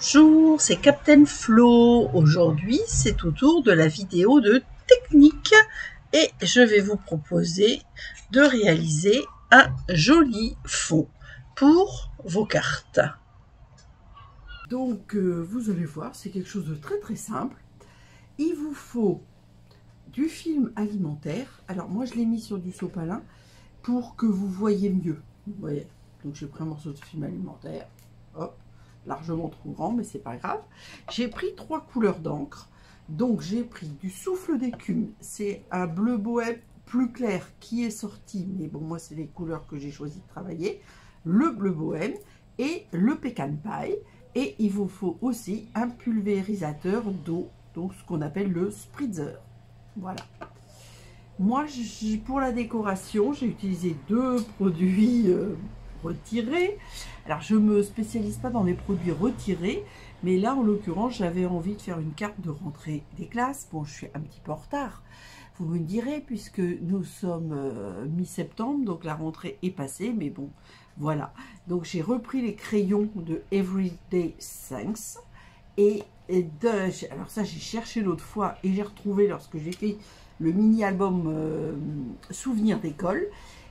Bonjour, c'est Captain Flo. Aujourd'hui, c'est au tour de la vidéo de technique et je vais vous proposer de réaliser un joli fond pour vos cartes. Donc, vous allez voir, c'est quelque chose de très simple. Il vous faut du film alimentaire. Alors, moi, je l'ai mis sur du sopalin pour que vous voyez mieux. Vous voyez. Donc, j'ai pris un morceau de film alimentaire. Hop, largement trop grand, mais c'est pas grave. J'ai pris 3 couleurs d'encre. Donc, j'ai pris du souffle d'écume. C'est un bleu bohème plus clair qui est sorti. Mais bon, moi, c'est les couleurs que j'ai choisi de travailler. Le bleu bohème et le pecan pie. Et il vous faut aussi un pulvérisateur d'eau, donc ce qu'on appelle le spritzer. Voilà. Moi, pour la décoration, j'ai utilisé 2 produits retirés. Alors, je ne me spécialise pas dans les produits retirés, mais là, en l'occurrence, j'avais envie de faire une carte de rentrée des classes. Bon, je suis un petit peu en retard, vous me direz, puisque nous sommes mi-septembre, donc la rentrée est passée, mais bon, voilà. Donc, j'ai repris les crayons de Everyday Things. Alors ça, j'ai cherché l'autre fois et j'ai retrouvé lorsque j'ai fait le mini-album Souvenirs d'école.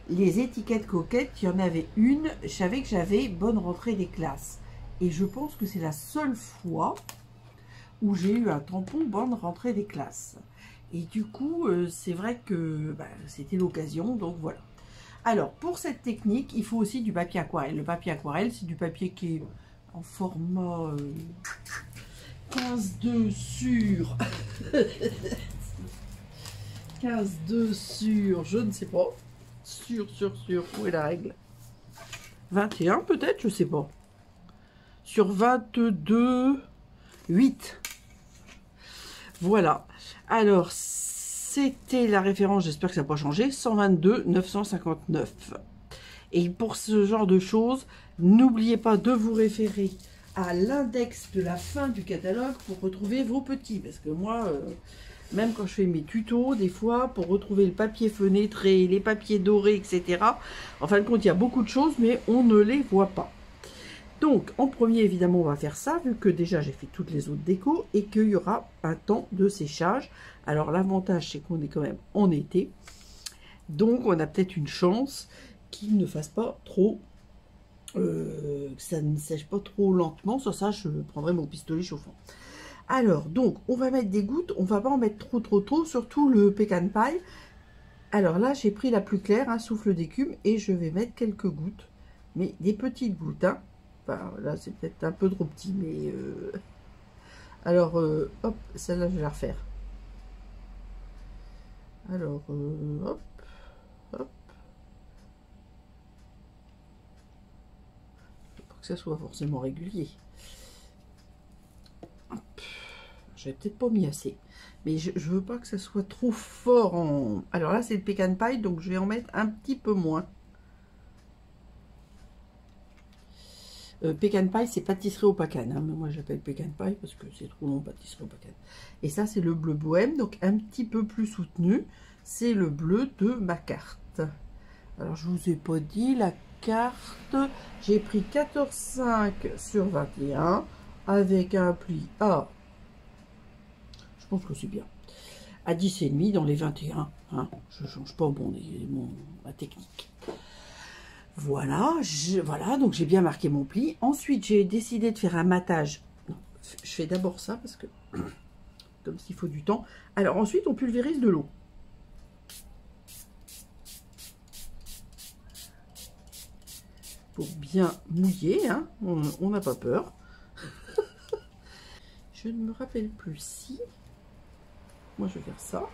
Les étiquettes coquettes, il y en avait une. Je savais que j'avais bonne rentrée des classes. Et je pense que c'est la seule fois où j'ai eu un tampon bonne rentrée des classes. Et du coup, c'est vrai que c'était l'occasion, donc voilà. Alors, pour cette technique, il faut aussi du papier aquarelle. Le papier aquarelle, c'est du papier qui est en format 15-2 sur 15-2 sur, je ne sais pas, sur, où est la règle? 21 peut-être, je sais pas. Sur 22, 8. Voilà. Alors, c'était la référence, j'espère que ça n'a pas changé, 122 959. Et pour ce genre de choses, n'oubliez pas de vous référer à l'index de la fin du catalogue pour retrouver vos petits. Parce que moi, même quand je fais mes tutos, des fois, pour retrouver le papier fenêtré, les papiers dorés, etc., en fin de compte, il y a beaucoup de choses, mais on ne les voit pas. Donc, en premier, évidemment, on va faire ça, vu que déjà, j'ai fait toutes les autres décos et qu'il y aura un temps de séchage. Alors, l'avantage, c'est qu'on est quand même en été. Donc, on a peut-être une chance qu'il ne fasse pas trop, que ça ne sèche pas trop lentement. Sur ça, je prendrai mon pistolet chauffant. Alors, donc, on va mettre des gouttes. On va pas en mettre trop, surtout le pecan pie. Alors là, j'ai pris la plus claire, un souffle d'écume, et je vais mettre quelques gouttes. Mais des petites gouttes, hein. Enfin, là, c'est peut-être un peu trop petit, mais... Alors, hop, celle-là, je vais la refaire. Alors, hop, hop. Pour que ça soit forcément régulier. J'avais peut-être pas mis assez. Mais je veux pas que ça soit trop fort en... Alors là, c'est le pecan pie, donc je vais en mettre un petit peu moins. Pecan pie, c'est pâtisserie au pecan. Hein, mais moi, j'appelle pecan pie parce que c'est trop long, pâtisserie au pecan. Et ça, c'est le bleu bohème, donc un petit peu plus soutenu. C'est le bleu de ma carte. Alors, je vous ai pas dit, la carte, j'ai pris 14,5 sur 21 avec un pli à... Je pense que c'est bien. À 10,5 dans les 21. Hein, je ne change pas ma technique. Voilà, voilà, donc j'ai bien marqué mon pli. Ensuite, j'ai décidé de faire un matage. Non, je fais d'abord ça parce que, comme s'il faut du temps. Alors ensuite, on pulvérise de l'eau. Pour bien mouiller, hein, on n'a pas peur. Je ne me rappelle plus si... Moi, je vais faire ça.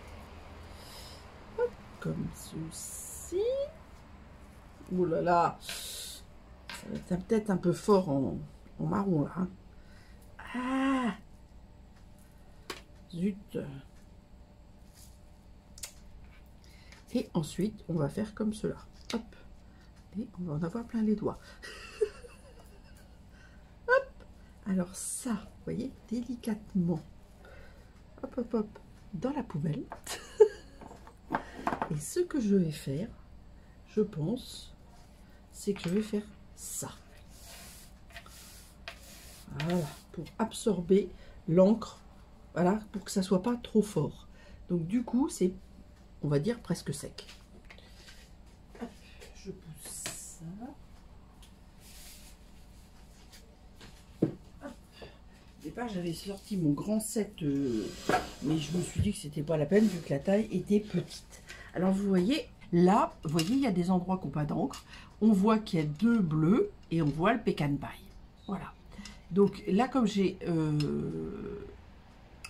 Hop, comme ceci. Ouh là là, ça va être peut-être un peu fort en marron là. Hein. Ah, zut. Et ensuite, on va faire comme cela. Hop. Et on va en avoir plein les doigts. Hop. Alors ça, vous voyez, délicatement. Hop, hop, hop. Dans la poubelle. Et ce que je vais faire, je pense, c'est que je vais faire ça. Voilà, pour absorber l'encre, voilà, pour que ça soit pas trop fort. Donc du coup, c'est, on va dire, presque sec. Hop, je pousse ça. Au départ, j'avais sorti mon grand set, mais je me suis dit que c'était pas la peine vu que la taille était petite. Alors vous voyez, là, vous voyez, il y a des endroits qui n'ont pas d'encre. On voit qu'il y a 2 bleus et on voit le pecan pie. Voilà. Donc là, comme j'ai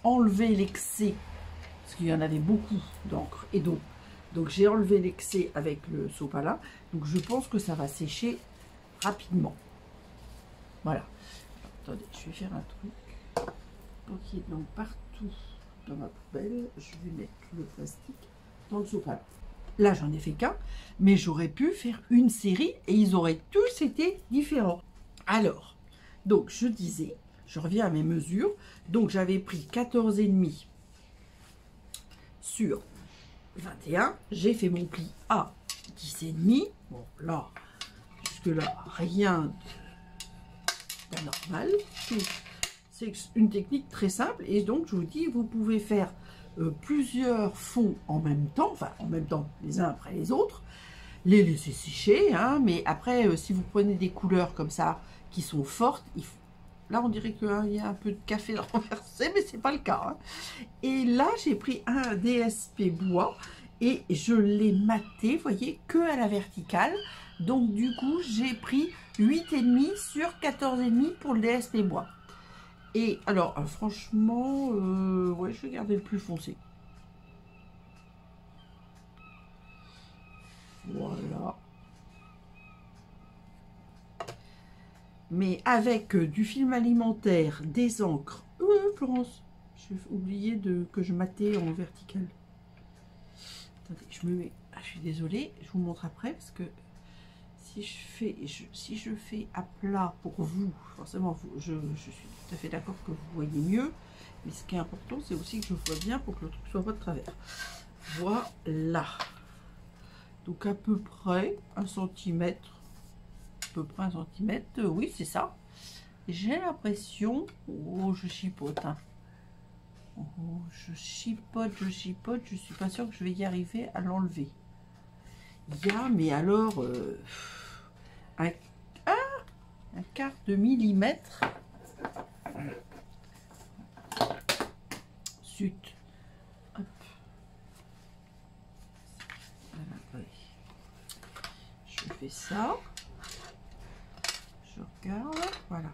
enlevé l'excès, parce qu'il y en avait beaucoup d'encre et d'eau, donc j'ai enlevé l'excès avec le sopalin. Donc je pense que ça va sécher rapidement. Voilà. Attendez, je vais faire un truc. Ok, donc partout dans ma poubelle, je vais mettre le plastique dans le sopalin. Là, j'en ai fait qu'un, mais j'aurais pu faire une série et ils auraient tous été différents. Alors, donc je disais, je reviens à mes mesures. Donc j'avais pris 14,5 sur 21. J'ai fait mon pli à 10,5. Bon, là, jusque-là, rien d'anormal. C'est une technique très simple et donc je vous dis, vous pouvez faire plusieurs fonds en même temps, enfin en même temps les uns après les autres, les laisser sécher, hein, mais après si vous prenez des couleurs comme ça qui sont fortes, là on dirait qu'il y a un peu de café renversé, mais c'est pas le cas, hein. Et là j'ai pris un DSP bois et je l'ai maté, vous voyez, que à la verticale. Donc du coup j'ai pris 8,5 sur 14,5 pour le DSP bois. Et alors, franchement, ouais, je vais garder le plus foncé. Voilà. Mais avec du film alimentaire, des encres. Florence, j'ai oublié que je matais en vertical. Attendez, je me mets. Ah, je suis désolée, je vous montre après parce que si je fais à plat pour vous, forcément, je suis tout à fait d'accord que vous voyez mieux, mais ce qui est important, c'est aussi que je vois bien pour que le truc soit pas de travers. Voilà. Donc à peu près 1 cm, oui, c'est ça. J'ai l'impression, oh, je chipote, hein. Oh, je chipote, je suis pas sûre que je vais y arriver à l'enlever. Il y a, mais alors, un quart de millimètre. Zut. Hop. Voilà, je fais ça. Je regarde. Voilà.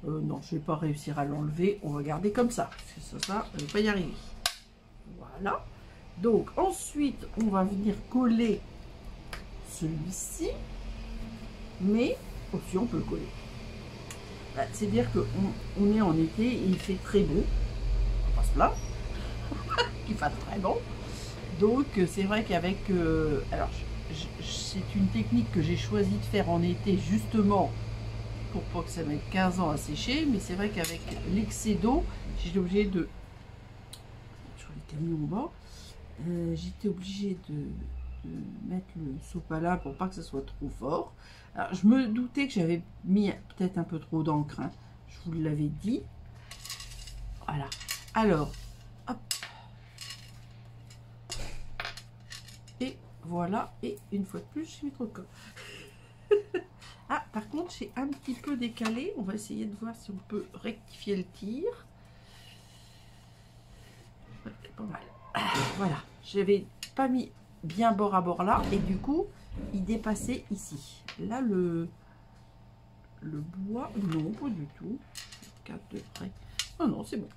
Non, je vais pas réussir à l'enlever. On va garder comme ça. Parce que ça, je ne vais pas y arriver. Voilà. Donc, ensuite, on va venir coller celui-ci, mais aussi on peut le coller. C'est-à-dire qu'on est en été et il fait très beau. On va pas se plaindre qu'il fasse très bon. Donc c'est vrai qu'avec alors c'est une technique que j'ai choisi de faire en été justement pour pas que ça mette 15 ans à sécher, mais c'est vrai qu'avec l'excès d'eau, j'étais obligée de, sur les camions en bas, j'étais obligée de mettre le sopalin pour pas que ça soit trop fort. Alors je me doutais que j'avais mis peut-être un peu trop d'encre, hein. Je vous l'avais dit. Voilà. Alors, hop. Et voilà. Et une fois de plus, je suis trop con. Ah, par contre, j'ai un petit peu décalé. On va essayer de voir si on peut rectifier le tir. Ouais, c'est pas mal. Voilà. J'avais pas mis bien bord à bord là et du coup il dépassait ici. Là le bois, non pas du tout. Je regarde de près. Non, c'est bon.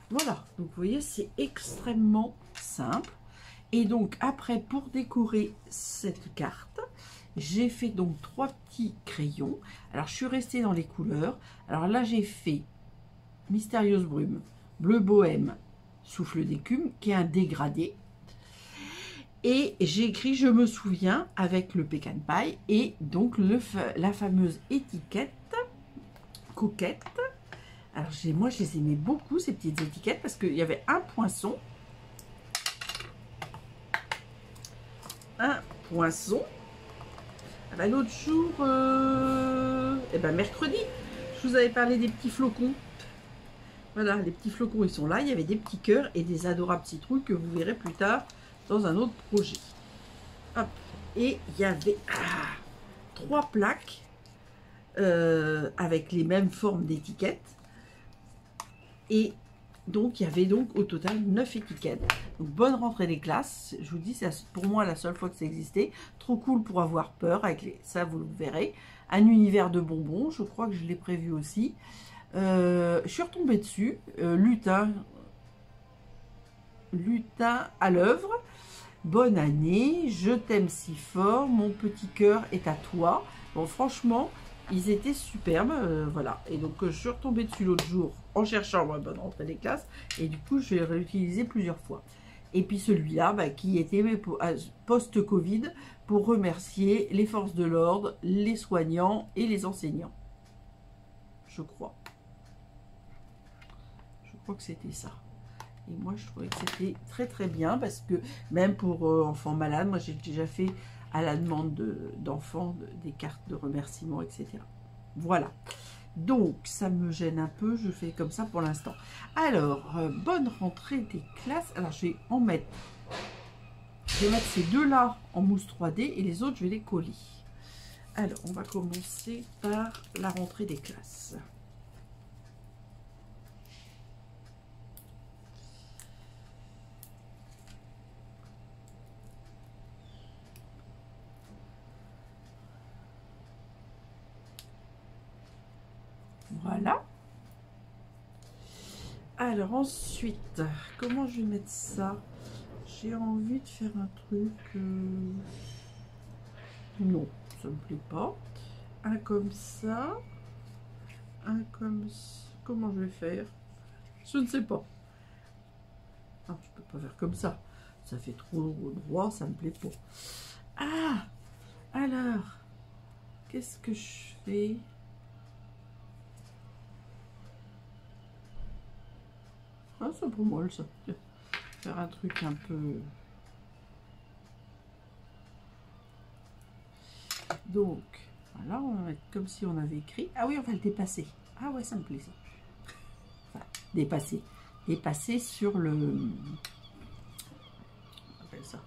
Voilà, donc vous voyez, c'est extrêmement simple. Et donc après, pour décorer cette carte, j'ai fait donc 3 petits crayons. Alors je suis restée dans les couleurs. Alors là j'ai fait Mystérieuse Brume, Bleu Bohème, Souffle d'écume, qui est un dégradé. Et j'ai écrit je me souviens avec le pecan pie et donc la fameuse étiquette coquette. Alors moi je les aimais beaucoup ces petites étiquettes parce qu'il y avait un poinçon. L'autre jour, mercredi, je vous avais parlé des petits flocons. Voilà, les petits flocons, ils sont là. Il y avait des petits cœurs et des adorables citrouilles que vous verrez plus tard dans un autre projet. Hop. Et il y avait 3 plaques avec les mêmes formes d'étiquettes. Et donc, il y avait donc au total 9 étiquettes. Donc, bonne rentrée des classes. Je vous dis, c'est pour moi la seule fois que ça existait. Trop cool pour avoir peur. Avec ça, vous le verrez. Un univers de bonbons. Je crois que je l'ai prévu aussi. Je suis retombée dessus. Lutin à l'œuvre. Bonne année. Je t'aime si fort. Mon petit cœur est à toi. Bon, franchement, ils étaient superbes. Voilà. Et donc, je suis retombée dessus l'autre jour en cherchant ma bonne rentrée des classes. Et du coup, je vais réutiliser plusieurs fois. Et puis celui-là, qui était post-Covid pour remercier les forces de l'ordre, les soignants et les enseignants. Je crois. Je crois que c'était ça. Et moi, je trouvais que c'était très très bien parce que même pour enfants malades, moi j'ai déjà fait à la demande d'enfants des cartes de remerciement, etc. Voilà. Donc, ça me gêne un peu, je fais comme ça pour l'instant. Alors, bonne rentrée des classes. Alors, je vais mettre ces deux-là en mousse 3D et les autres, je vais les coller. Alors, on va commencer par la rentrée des classes. Voilà. Alors ensuite, comment je vais mettre ça? J'ai envie de faire un truc... Non, ça me plaît pas. Un comme ça. Un comme ça. Comment je vais faire? Je ne sais pas. Ah, je peux pas faire comme ça. Ça fait trop droit, ça me plaît pas. Ah! Alors, qu'est-ce que je fais? Ah, c'est pas mal ça. Faire un truc un peu... Donc, voilà, on va mettre comme si on avait écrit. Ah oui, on va le dépasser. Ah ouais, ça me plaît ça. Enfin, dépasser. Dépasser sur le... On appelle ça.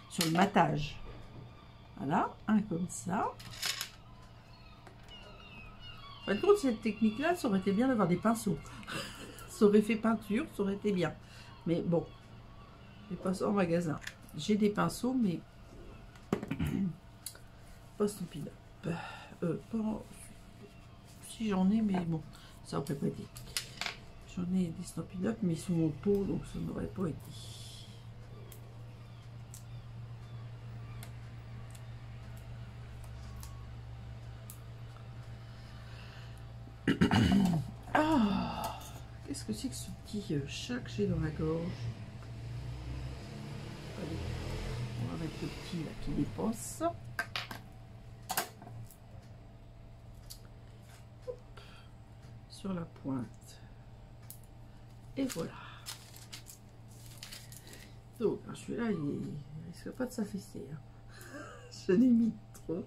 Sur le matage. Voilà, un comme ça. Par contre, cette technique-là, ça aurait été bien d'avoir des pinceaux. Ça aurait fait peinture, ça aurait été bien. Mais bon, j'ai pas ça en magasin. J'ai des pinceaux, mais pas Stampin' Up. Si j'en ai, mais bon, ça aurait pas été. J'en ai des Stampin' Up, mais ils sont en pot, donc ça n'aurait pas été. Ah, qu'est-ce que c'est que ce petit chat que j'ai dans la gorge? Allez, on va mettre le petit là qui dépasse. Hop, sur la pointe. Et voilà. Donc, celui-là, il risque pas de s'affaisser. Hein. Je l'ai mis trop.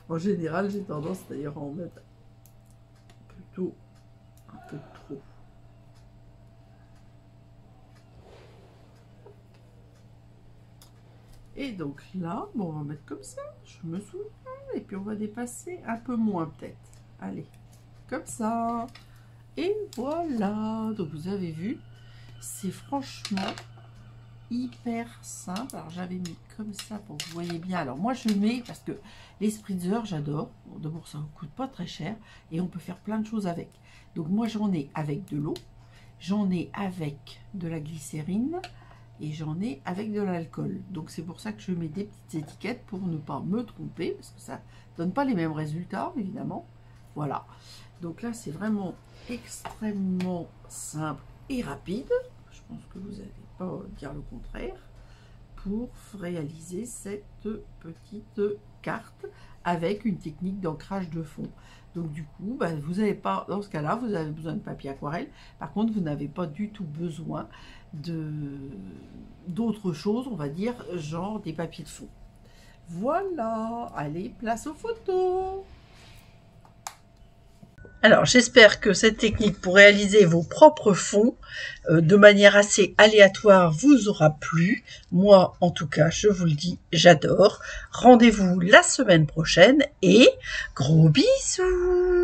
En général, j'ai tendance d'ailleurs à en mettre plutôt un peu trop. Et donc là, bon, on va mettre comme ça, je me souviens, et puis on va dépasser un peu moins peut-être. Allez, comme ça. Et voilà, donc vous avez vu, c'est franchement hyper simple. Alors j'avais mis comme ça pour que vous voyez bien. Alors moi je mets, parce que les spritzers j'adore, d'abord ça ne coûte pas très cher, et on peut faire plein de choses avec. Donc moi j'en ai avec de l'eau, j'en ai avec de la glycérine, et j'en ai avec de l'alcool. Donc c'est pour ça que je mets des petites étiquettes pour ne pas me tromper, parce que ça donne pas les mêmes résultats évidemment. Voilà, donc là c'est vraiment extrêmement simple et rapide, je pense que vous n'allez pas dire le contraire, pour réaliser cette petite carte avec une technique d'ancrage de fond. Donc du coup, vous n'avez pas, dans ce cas-là, vous avez besoin de papier aquarelle. Par contre, vous n'avez pas du tout besoin d'autres choses, on va dire, genre des papiers de fond. Voilà, allez, place aux photos. Alors, j'espère que cette technique pour réaliser vos propres fonds de manière assez aléatoire vous aura plu. Moi, en tout cas, je vous le dis, j'adore. Rendez-vous la semaine prochaine et gros bisous!